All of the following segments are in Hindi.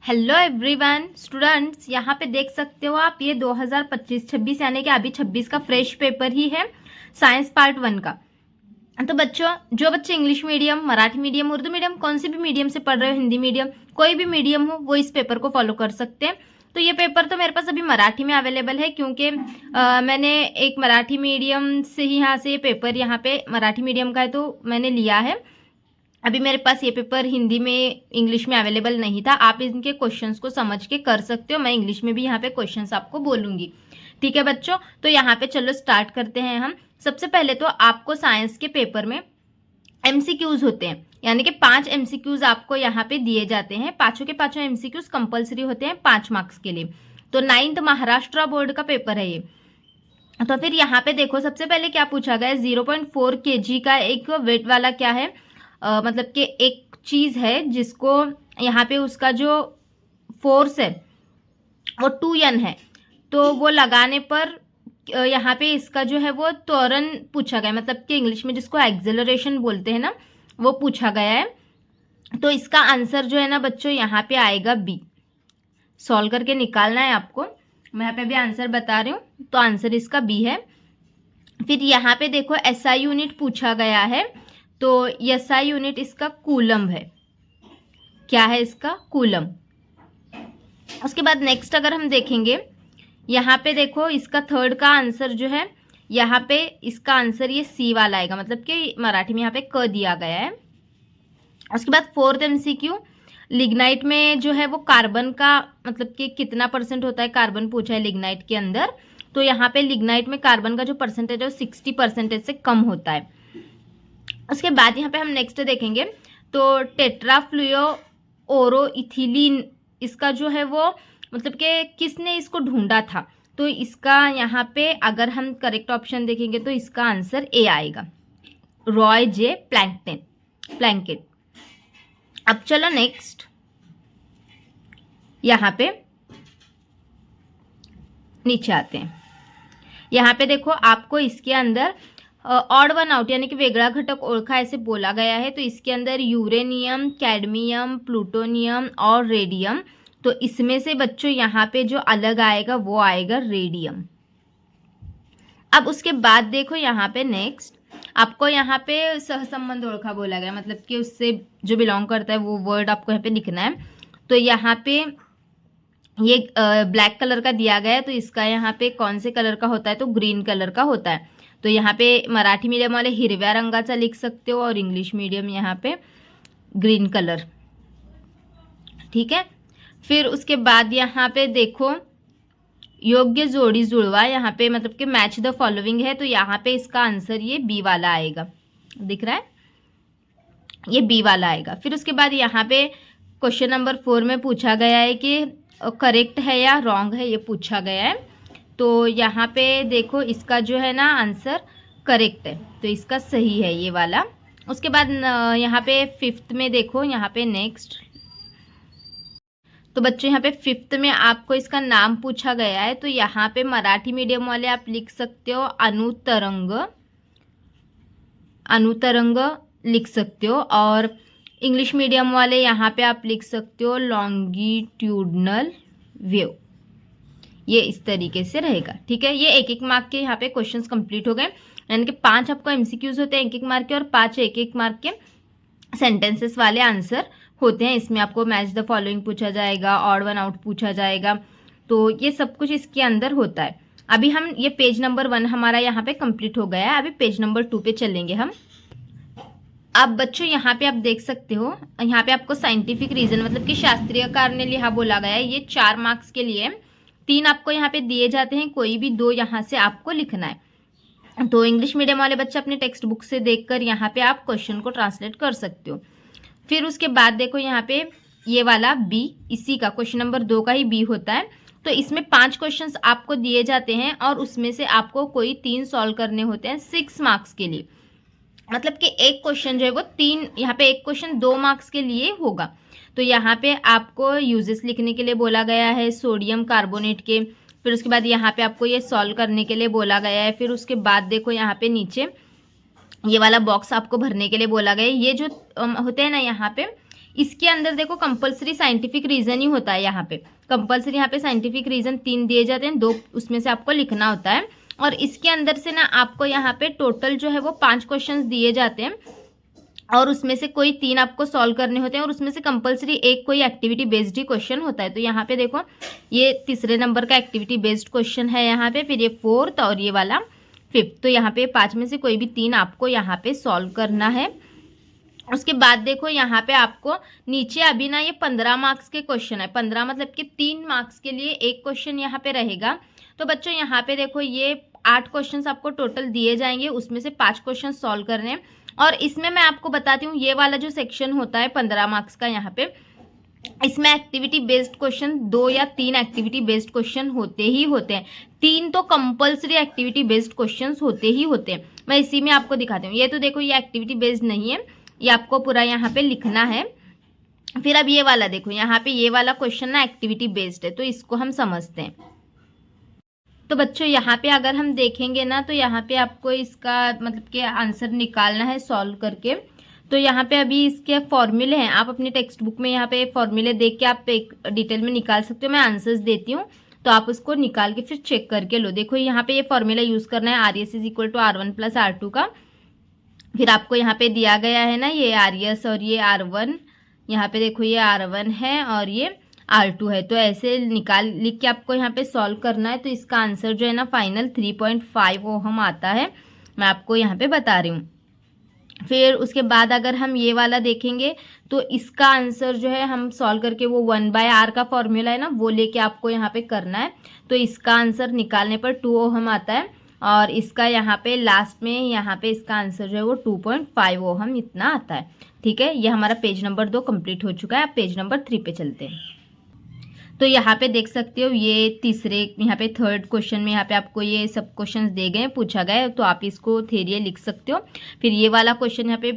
हेलो एवरीवन स्टूडेंट्स, यहाँ पे देख सकते हो आप ये 2025-26 यानी कि अभी 26 का फ्रेश पेपर ही है साइंस पार्ट 1 का। तो बच्चों, जो बच्चे English medium, Marathi medium, Urdu medium, कौन से भी मीडियम से पढ़ रहे हो, हिंदी मीडियम, कोई भी मीडियम हो, वो इस पेपर को फॉलो कर सकते हैं। तो ये पेपर तो मेरे पास अभी मराठी में अवेलेबल है क्योंकि मैंने एक मराठी मीडियम से ही यहाँ से ये पेपर यहाँ पे मराठी मीडियम का है तो मैंने लिया है। अभी मेरे पास ये पेपर हिंदी में, इंग्लिश में अवेलेबल नहीं था। आप इनके क्वेश्चंस को समझ के कर सकते हो। मैं इंग्लिश में भी यहाँ पे क्वेश्चंस आपको बोलूंगी। ठीक है बच्चों, तो यहाँ पे चलो स्टार्ट करते हैं हम। सबसे पहले तो आपको साइंस के पेपर में एमसीक्यूज होते हैं, यानी कि 5 एमसीक्यूज आपको यहाँ पे दिए जाते हैं। पांचों के पांचों एमसीक्यूज कंपल्सरी होते हैं 5 मार्क्स के लिए। तो 9th महाराष्ट्र बोर्ड का पेपर है ये। तो फिर यहाँ पे देखो, सबसे पहले क्या पूछा गया है, 0.4 kg का एक वेट वाला क्या है, मतलब कि एक चीज है जिसको यहाँ पे उसका जो फोर्स है वो 2N है। तो वो लगाने पर यहाँ पे इसका जो है वो त्वरण पूछा गया है, मतलब कि इंग्लिश में जिसको एक्सेलरेशन बोलते हैं ना, वो पूछा गया है। तो इसका आंसर जो है ना बच्चों, यहाँ पे आएगा बी। सॉल्व करके निकालना है आपको। मैं यहाँ पे भी आंसर बता रही हूँ, तो आंसर इसका बी है। फिर यहाँ पे देखो एसआई यूनिट पूछा गया है, तो एसआई यूनिट इसका कूलम है। क्या है इसका? कूलम। उसके बाद नेक्स्ट अगर हम देखेंगे, यहाँ पे देखो इसका थर्ड का आंसर जो है, यहाँ पे इसका आंसर ये सी वाला आएगा, मतलब कि मराठी में यहाँ पे क दिया गया है। उसके बाद 4th एमसीक्यू, लिग्नाइट में जो है वो कार्बन का मतलब कि कितना परसेंट होता है कार्बन पूछा है लिग्नाइट के अंदर। तो यहाँ पे लिग्नाइट में कार्बन का जो परसेंटेज है वो 60% से कम होता है। उसके बाद यहाँ पे हम नेक्स्ट देखेंगे, तो टेट्राफ्लुओरोइथिलीन, इसका जो है वो मतलब कि किसने इसको ढूंढा था। तो इसका यहाँ पे अगर हम करेक्ट ऑप्शन देखेंगे तो इसका आंसर ए आएगा, रॉय जे प्लैंकेट। अब चलो नेक्स्ट, यहाँ पे नीचे आते हैं। यहाँ पे देखो आपको इसके अंदर ऑड वन आउट यानी कि वेगळा घटक ओळखा ऐसे बोला गया है। तो इसके अंदर यूरेनियम, कैडमियम, प्लूटोनियम और रेडियम। तो इसमें से बच्चों यहाँ पे जो अलग आएगा वो आएगा रेडियम। अब उसके बाद देखो यहाँ पे नेक्स्ट, आपको यहाँ पे सहसंबंध ओळखा बोला गया, मतलब कि उससे जो बिलोंग करता है वो वर्ड आपको यहाँ पे लिखना है। तो यहाँ पे ये ब्लैक कलर का दिया गया है, तो इसका यहाँ पे कौन से कलर का होता है, तो ग्रीन कलर का होता है। तो यहाँ पे मराठी मीडियम वाले हिरव्या रंगाचा लिख सकते हो और इंग्लिश मीडियम यहाँ पे ग्रीन कलर। ठीक है। फिर उसके बाद यहाँ पे देखो योग्य जोड़ी जुड़वा, यहाँ पे मतलब कि मैच द फॉलोइंग है। तो यहाँ पे इसका आंसर ये बी वाला आएगा, दिख रहा है, ये बी वाला आएगा। फिर उसके बाद यहाँ पे क्वेश्चन नंबर 4 में पूछा गया है कि करेक्ट है या रॉन्ग है, ये पूछा गया है। तो यहाँ पे देखो इसका जो है ना आंसर करेक्ट है, तो इसका सही है ये वाला। उसके बाद यहाँ पे 5th में देखो, यहाँ पे नेक्स्ट, तो बच्चों यहाँ पे 5th में आपको इसका नाम पूछा गया है। तो यहाँ पे मराठी मीडियम वाले आप लिख सकते हो अनुतरंग लिख सकते हो, और इंग्लिश मीडियम वाले यहाँ पे आप लिख सकते हो लॉन्गिट्यूडनल वेव। ये इस तरीके से रहेगा। ठीक है, ये 1-1 मार्क के यहाँ पे क्वेश्चंस कंप्लीट हो गए, यानी कि 5 आपको एमसीक्यूज होते हैं 1-1 मार्क के, और 5 1-1 मार्क के सेंटेंसेस वाले आंसर होते हैं। इसमें आपको मैच द फॉलोइंग पूछा जाएगा, ऑड वन आउट पूछा जाएगा, तो ये सब कुछ इसके अंदर होता है। अभी हम ये पेज नंबर 1 हमारा यहाँ पे कंप्लीट हो गया है। अभी पेज नंबर 2 पे चलेंगे हम। अब बच्चों यहाँ पे आप देख सकते हो, यहाँ पे आपको साइंटिफिक रीजन मतलब कि शास्त्रीय कारण लिहा बोला गया है। ये 4 मार्क्स के लिए 3 आपको यहाँ पे दिए जाते हैं, कोई भी 2 यहाँ से आपको लिखना है। तो इंग्लिश मीडियम वाले बच्चे अपने टेक्स्ट बुक से देखकर यहाँ पे आप क्वेश्चन को ट्रांसलेट कर सकते हो। फिर उसके बाद देखो यहाँ पे ये वाला बी, इसी का क्वेश्चन नंबर 2 का ही बी होता है। तो इसमें 5 क्वेश्चंस आपको दिए जाते हैं और उसमें से आपको कोई 3 सॉल्व करने होते हैं 6 मार्क्स के लिए। मतलब कि एक क्वेश्चन जो है वो 3, यहाँ पे एक क्वेश्चन 2 मार्क्स के लिए होगा। तो यहाँ पे आपको यूजेस लिखने के लिए बोला गया है सोडियम कार्बोनेट के। फिर उसके बाद यहाँ पे आपको ये सॉल्व करने के लिए बोला गया है। फिर उसके बाद देखो यहाँ पे नीचे ये वाला बॉक्स आपको भरने के लिए बोला गया है। ये जो होते हैं ना यहाँ पे, इसके अंदर देखो कंपलसरी साइंटिफिक रीजन ही होता है। यहाँ पे कंपलसरी, यहाँ पे साइंटिफिक रीजन 3 दिए जाते हैं, 2 उसमें से आपको लिखना होता है। और इसके अंदर से ना आपको यहाँ पे टोटल जो है वो 5 क्वेश्चंस दिए जाते हैं और उसमें से कोई 3 आपको सॉल्व करने होते हैं और उसमें से कंपलसरी एक कोई एक्टिविटी बेस्ड ही क्वेश्चन होता है। तो यहाँ पे देखो ये तीसरे नंबर का एक्टिविटी बेस्ड क्वेश्चन है यहाँ पे, फिर ये 4th और ये वाला 5th। तो यहाँ पे 5 में से कोई भी 3 आपको यहाँ पे सॉल्व करना है। उसके बाद देखो यहाँ पे आपको नीचे अभी ना ये 15 मार्क्स के क्वेश्चन है। 15 मतलब कि 3 मार्क्स के लिए एक क्वेश्चन यहाँ पे रहेगा। तो बच्चों यहाँ पे देखो ये 8 क्वेश्चंस आपको टोटल दिए जाएंगे, उसमें से 5 क्वेश्चन सॉल्व करने हैं। और इसमें मैं आपको बताती हूँ ये वाला जो सेक्शन होता है 15 मार्क्स का, यहाँ पे इसमें एक्टिविटी बेस्ड क्वेश्चन 2 या 3 एक्टिविटी बेस्ड क्वेश्चन होते ही होते हैं। 3 तो कंपलसरी एक्टिविटी बेस्ड क्वेश्चंस होते ही होते हैं। मैं इसी में आपको दिखाती हूँ। ये तो देखो ये एक्टिविटी बेस्ड नहीं है, ये आपको पूरा यहाँ पे लिखना है। फिर अब ये वाला देखो, यहाँ पे ये वाला क्वेश्चन ना एक्टिविटी बेस्ड है, तो इसको हम समझते हैं। तो बच्चों यहाँ पे अगर हम देखेंगे ना तो यहाँ पे आपको इसका मतलब कि आंसर निकालना है सॉल्व करके। तो यहाँ पे अभी इसके फॉर्मूले हैं, आप अपनी टेक्स्ट बुक में यहाँ पे फॉर्मूले देख के आप एक डिटेल में निकाल सकते हो। मैं आंसर्स देती हूँ तो आप उसको निकाल के फिर चेक करके लो। देखो यहाँ पे ये फॉर्मूला यूज़ करना है RS = R1 + R2 का। फिर आपको यहाँ पे दिया गया है ना ये RS और ये R1, यहाँ पे देखो ये R1 है और ये R2 है। तो ऐसे लिख के आपको यहाँ पे सॉल्व करना है। तो इसका आंसर जो है ना फाइनल 3.5 ओहम आता है, मैं आपको यहाँ पे बता रही हूँ। फिर उसके बाद अगर हम ये वाला देखेंगे तो इसका आंसर जो है हम सॉल्व करके वो 1/R का फॉर्मूला है ना वो लेके आपको यहाँ पे करना है। तो इसका आंसर निकालने पर 2 ओहम आता है और इसका यहाँ पे लास्ट में यहाँ पे इसका आंसर जो है वो 2.5 ओहम इतना आता है। ठीक है, ये हमारा पेज नंबर 2 कंप्लीट हो चुका है। अब पेज नंबर 3 पे चलते हैं। तो यहाँ पे देख सकते हो ये तीसरे यहाँ पे 3rd क्वेश्चन में यहाँ पे आपको ये सब क्वेश्चंस दे गए, पूछा गया है, तो आप इसको थ्योरी लिख सकते हो। फिर ये वाला क्वेश्चन यहाँ पे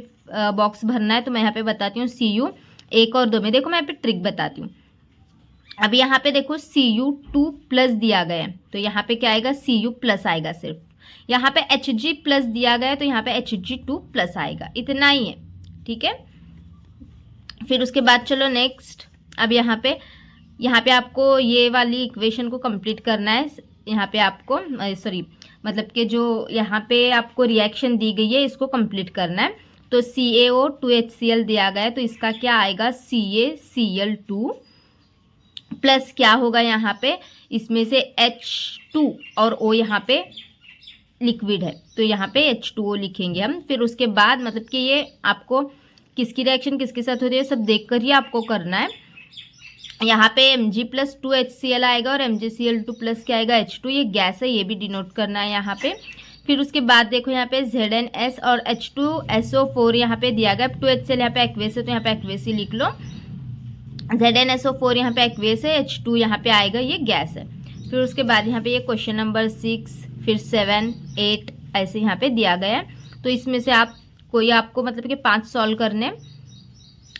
बॉक्स भरना है, तो मैं यहाँ पे बताती हूँ CU 1 और 2 में। देखो मैं यहाँ पे ट्रिक बताती हूँ। अब यहाँ पे देखो CU 2+ दिया गया है, तो यहाँ पे क्या आएगा CU+ आएगा सिर्फ। यहाँ पे HG+ दिया गया है तो यहाँ पे HG2+ आएगा, इतना ही है। ठीक है, फिर उसके बाद चलो नेक्स्ट। अब यहाँ पे आपको ये वाली इक्वेशन को कंप्लीट करना है। यहाँ पे आपको मतलब कि जो यहाँ पे आपको रिएक्शन दी गई है इसको कंप्लीट करना है। तो CaO 2HCl दिया गया है, तो इसका क्या आएगा CaCl2 प्लस क्या होगा यहाँ पे इसमें से H2 और O यहाँ पे लिक्विड है, तो यहाँ पे H2O लिखेंगे हम। फिर उसके बाद मतलब कि ये आपको किसकी रिएक्शन किसके साथ हो रही है सब देख कर ही आपको करना है। यहाँ पे Mg+2HCl आएगा और MgCl2+ क्या आएगा H2, ये गैस है, ये भी डिनोट करना है यहाँ पे। फिर उसके बाद देखो यहाँ पे ZnS और H2SO4 यहाँ पे दिया गया। 2HCl यहाँ पे एक्वेस है तो यहाँ पे एक्वेस ही लिख लो। ZnSO4 यहाँ पे एक्वेस है, H2 यहाँ पे आएगा, ये गैस है। फिर उसके बाद यहाँ पे ये क्वेश्चन नंबर 6 फिर 7 8 ऐसे यहाँ पे दिया गया है। तो इसमें से आपको मतलब कि 5 सॉल्व करने,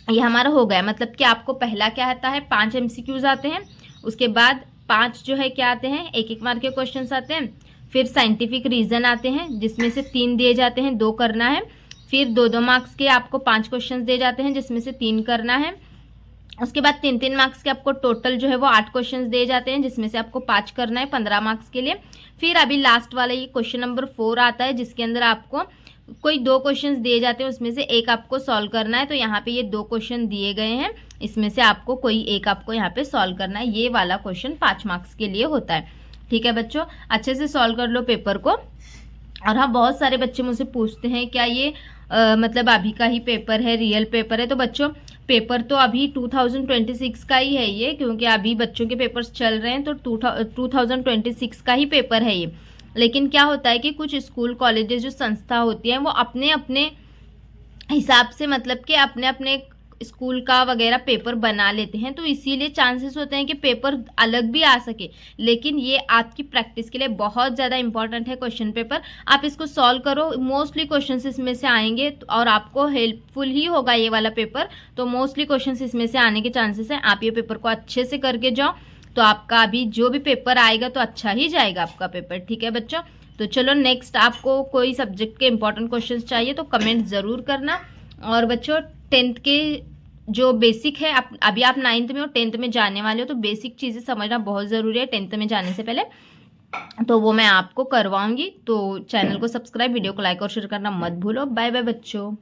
ये हमारा हो गया। मतलब कि आपको पहला क्या आता है 5 MCQs आते हैं, उसके बाद 5 जो है क्या आते हैं 1-1 मार्क के क्वेश्चंस आते हैं। फिर साइंटिफिक रीजन आते हैं जिसमें से 3 दिए जाते हैं, 2 करना है। फिर 2-2 मार्क्स के आपको 5 क्वेश्चंस दिए जाते हैं जिसमें से 3 करना है। उसके बाद 3-3 मार्क्स के आपको टोटल जो है वो 8 क्वेश्चंस दिए जाते हैं जिसमें से आपको 5 करना है 15 मार्क्स के लिए। फिर अभी लास्ट वाला ये क्वेश्चन नंबर 4 आता है जिसके अंदर आपको कोई 2 क्वेश्चंस दिए जाते हैं, उसमें से एक आपको सॉल्व करना है। तो यहाँ पे ये 2 क्वेश्चन दिए गए हैं, इसमें से आपको कोई एक आपको यहाँ पे सॉल्व करना है। ये वाला क्वेश्चन 5 मार्क्स के लिए होता है। ठीक है बच्चों, अच्छे से सॉल्व कर लो पेपर को। और हाँ, बहुत सारे बच्चे मुझसे पूछते हैं क्या ये मतलब अभी का ही पेपर है, रियल पेपर है। तो बच्चों पेपर तो अभी 2026 का ही है ये, क्योंकि अभी बच्चों के पेपर्स चल रहे हैं, तो 2026 का ही पेपर है ये। लेकिन क्या होता है कि कुछ स्कूल कॉलेजेस जो संस्था होती हैं वो अपने अपने हिसाब से मतलब कि अपने अपने स्कूल का वगैरह पेपर बना लेते हैं, तो इसीलिए चांसेस होते हैं कि पेपर अलग भी आ सके। लेकिन ये आपकी प्रैक्टिस के लिए बहुत ज़्यादा इंपॉर्टेंट है क्वेश्चन पेपर। आप इसको सॉल्व करो, मोस्टली क्वेश्चंस इसमें से आएंगे और आपको हेल्पफुल ही होगा ये वाला पेपर। तो मोस्टली क्वेश्चंस इसमें से आने के चांसेस हैं। आप ये पेपर को अच्छे से करके जाओ तो आपका अभी जो भी पेपर आएगा तो अच्छा ही जाएगा आपका पेपर। ठीक है बच्चों, तो चलो नेक्स्ट, आपको कोई सब्जेक्ट के इंपॉर्टेंट क्वेश्चंस चाहिए तो कमेंट ज़रूर करना। और बच्चों 10th के जो बेसिक है, अभी आप 9th में और 10th में जाने वाले हो, तो बेसिक चीज़ें समझना बहुत ज़रूरी है 10th में जाने से पहले। तो वो मैं आपको करवाऊंगी। तो चैनल को सब्सक्राइब, वीडियो को लाइक और शेयर करना मत भूलो। बाय बाय बच्चों।